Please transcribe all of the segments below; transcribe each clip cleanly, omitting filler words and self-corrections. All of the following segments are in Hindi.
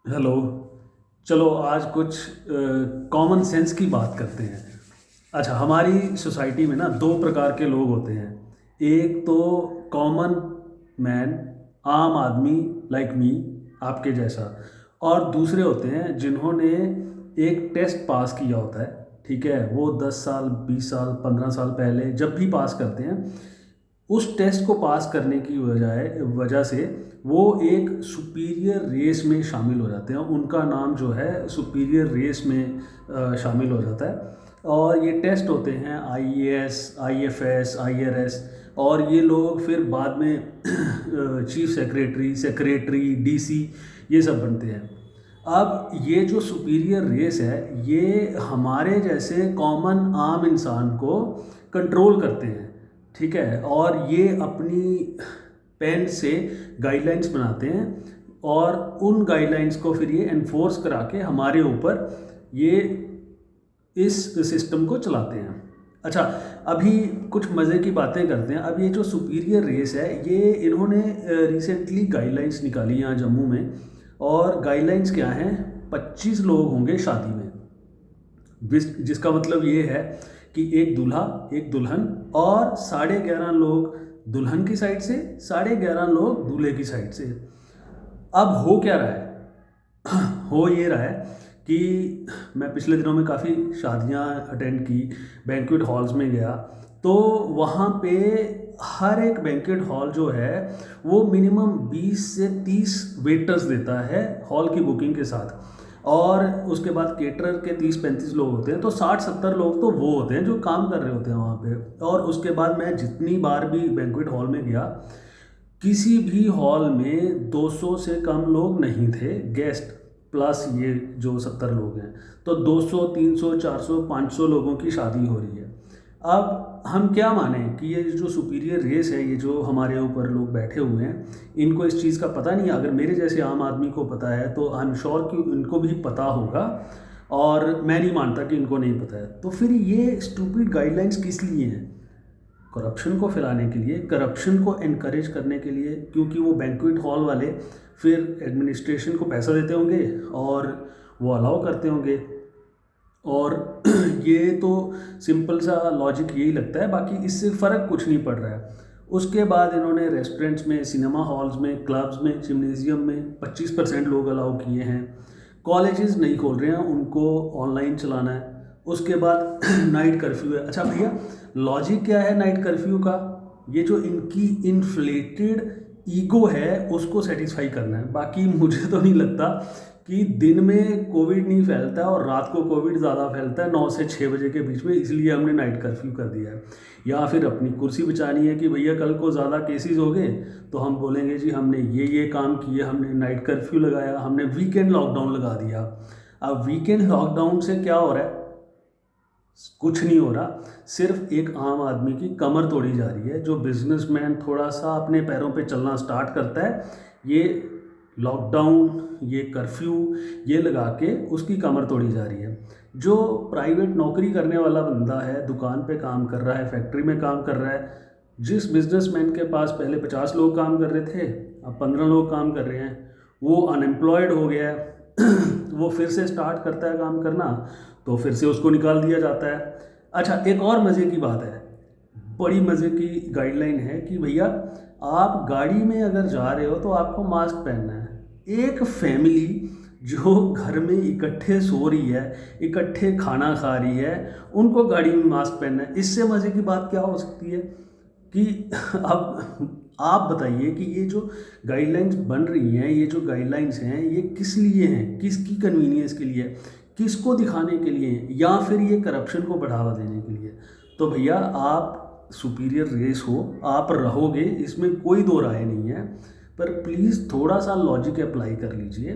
हेलो। चलो आज कुछ कॉमन सेंस की बात करते हैं। अच्छा, हमारी सोसाइटी में ना दो प्रकार के लोग होते हैं। एक तो कॉमन मैन, आम आदमी, लाइक मी, आपके जैसा। और दूसरे होते हैं जिन्होंने एक टेस्ट पास किया होता है। ठीक है, वो 10 साल, 20 साल, 15 साल पहले जब भी पास करते हैं, उस टेस्ट को पास करने की वजह से वो एक सुपीरियर रेस में शामिल हो जाते हैं। उनका नाम जो है सुपीरियर रेस में शामिल हो जाता है। और ये टेस्ट होते हैं आईएएस, आईएफएस, आईआरएस। और ये लोग फिर बाद में चीफ सेक्रेटरी, डीसी, ये सब बनते हैं। अब ये जो सुपीरियर रेस है, ये हमारे जैसे कॉमन आम इंसान को कंट्रोल करते हैं। ठीक है, और ये अपनी पेन से गाइडलाइंस बनाते हैं और उन गाइडलाइंस को फिर ये एनफोर्स करा के हमारे ऊपर ये इस सिस्टम को चलाते हैं। अच्छा, अभी कुछ मज़े की बातें करते हैं। अब ये जो सुपीरियर रेस है, ये इन्होंने रिसेंटली गाइडलाइंस निकाली यहाँ जम्मू में। और गाइडलाइंस क्या हैं? 25 लोग होंगे शादी में, जिसका मतलब ये है कि एक दूल्हा, एक दुल्हन, और 11.5 लोग दुल्हन की साइड से, 11.5 लोग दूल्हे की साइड से। अब हो क्या रहा है? हो ये रहा है कि मैं पिछले दिनों में काफ़ी शादियां अटेंड की, बैंक्वेट हॉल्स में गया, तो वहाँ पे हर एक बैंक्वेट हॉल जो है वो मिनिमम 20 से 30 वेटर्स देता है हॉल की बुकिंग के साथ। और उसके बाद केटरर के 30-35 लोग होते हैं, तो 60-70 लोग तो वो होते हैं जो काम कर रहे होते हैं वहाँ पे। और उसके बाद मैं जितनी बार भी बैंक्वेट हॉल में गया, किसी भी हॉल में 200 से कम लोग नहीं थे गेस्ट, प्लस ये जो 70 लोग हैं। तो 200, 300, 400, 500 लोगों की शादी हो रही है। अब हम क्या माने कि ये जो सुपीरियर रेस है, ये जो हमारे ऊपर लोग बैठे हुए हैं, इनको इस चीज़ का पता नहीं। अगर मेरे जैसे आम आदमी को पता है तो आई एम श्योर कि इनको भी पता होगा। और मैं नहीं मानता कि इनको नहीं पता है। तो फिर ये स्टूपिड गाइडलाइंस किस लिए हैं? करप्शन को फैलाने के लिए, करप्शन को एनकरेज करने के लिए, क्योंकि वो बैंक्वेट हॉल वाले फिर एडमिनिस्ट्रेशन को पैसा देते होंगे और वो अलाउ करते होंगे। और ये तो सिंपल सा लॉजिक यही लगता है, बाकी इससे फ़र्क कुछ नहीं पड़ रहा है। उसके बाद इन्होंने रेस्टोरेंट्स में, सिनेमा हॉल्स में, क्लब्स में, जिम्नेजियम में 25% लोग अलाउ किए हैं। कॉलेजेस नहीं खोल रहे हैं, उनको ऑनलाइन चलाना है। उसके बाद नाइट कर्फ्यू है। अच्छा भैया, लॉजिक क्या है नाइट कर्फ्यू का? ये जो इनकी इन्फ्लेटेड ईगो है उसको सेटिस्फाई करना है। बाकी मुझे तो नहीं लगता कि दिन में कोविड नहीं फैलता है और रात को कोविड ज़्यादा फैलता है 9 से 6 बजे के बीच में, इसलिए हमने नाइट कर्फ्यू कर दिया है। या फिर अपनी कुर्सी बचानी है कि भैया कल को ज़्यादा केसेस हो गए तो हम बोलेंगे जी हमने ये काम किए, हमने नाइट कर्फ्यू लगाया, हमने वीकेंड लॉकडाउन लगा दिया। अब वीकेंड लॉकडाउन से क्या हो रहा है? कुछ नहीं हो रहा। सिर्फ एक आम आदमी की कमर तोड़ी जा रही है। जो बिजनेसमैन थोड़ा सा अपने पैरों पे चलना स्टार्ट करता है, ये लॉकडाउन, ये कर्फ्यू, ये लगा के उसकी कमर तोड़ी जा रही है। जो प्राइवेट नौकरी करने वाला बंदा है, दुकान पे काम कर रहा है, फैक्ट्री में काम कर रहा है, जिस बिजनेसमैन के पास पहले 50 लोग काम कर रहे थे, अब 15 लोग काम कर रहे हैं, वो अनएम्प्लॉयड हो गया है। वो फिर से स्टार्ट करता है काम करना, तो फिर से उसको निकाल दिया जाता है। अच्छा, एक और मज़े की बात है, बड़ी मज़े की गाइडलाइन है कि भैया आप गाड़ी में अगर जा रहे हो तो आपको मास्क पहनना है। एक फैमिली जो घर में इकट्ठे सो रही है, इकट्ठे खाना खा रही है, उनको गाड़ी में मास्क पहनना है। इससे मज़े की बात क्या हो सकती है? कि अब आप बताइए कि ये जो गाइडलाइंस बन रही हैं, ये जो गाइडलाइंस हैं, ये किस लिए हैं? किसकी कन्वीनियंस के लिए? किसको दिखाने के लिए? या फिर ये करप्शन को बढ़ावा देने के लिए? तो भैया आप सुपीरियर रेस हो, आप रहोगे, इसमें कोई दो राय नहीं है। पर प्लीज़ थोड़ा सा लॉजिक अप्लाई कर लीजिए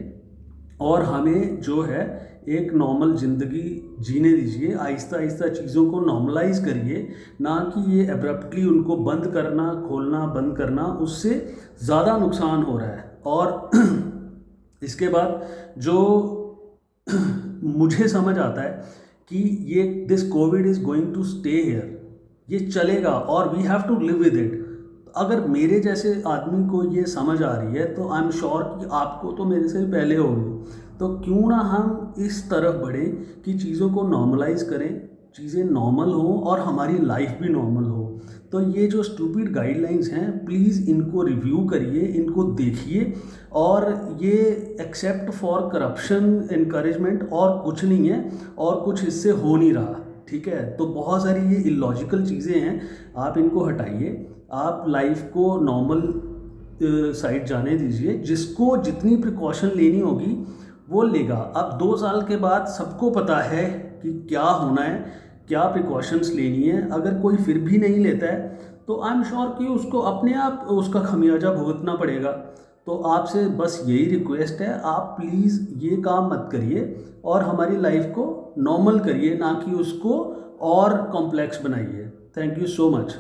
और हमें जो है एक नॉर्मल ज़िंदगी जीने दीजिए। आहिस्ता आहिस्ता चीज़ों को नॉर्मलाइज करिए, ना कि ये एब्रप्टली उनको बंद करना, खोलना, बंद करना, उससे ज़्यादा नुकसान हो रहा है। और इसके बाद जो मुझे समझ आता है कि ये this covid is going to stay here, ये चलेगा और we have to live with it. अगर मेरे जैसे आदमी को ये समझ आ रही है तो आई एम श्योर कि आपको तो मेरे से भी पहले होगी। तो क्यों ना हम इस तरफ बढ़ें कि चीज़ों को नॉर्मलाइज करें, चीज़ें नॉर्मल हो और हमारी लाइफ भी नॉर्मल हो। तो ये जो स्टूपिड गाइडलाइंस हैं, प्लीज़ इनको रिव्यू करिए, इनको देखिए, और ये एक्सेप्ट फॉर करप्शन इनकरेजमेंट और कुछ नहीं है, और कुछ इससे हो नहीं रहा। ठीक है, तो बहुत सारी ये इलॉजिकल चीज़ें हैं, आप इनको हटाइए, आप लाइफ को नॉर्मल साइड जाने दीजिए। जिसको जितनी प्रिकॉशन लेनी होगी वो लेगा। अब 2 साल के बाद सबको पता है कि क्या होना है, क्या प्रिकॉशंस लेनी है। अगर कोई फिर भी नहीं लेता है तो आई एम श्योर कि उसको अपने आप उसका खमियाजा भुगतना पड़ेगा। तो आपसे बस यही रिक्वेस्ट है, आप प्लीज़ ये काम मत करिए और हमारी लाइफ को नॉर्मल करिए, ना कि उसको और कॉम्प्लेक्स बनाइए। Thank you so much.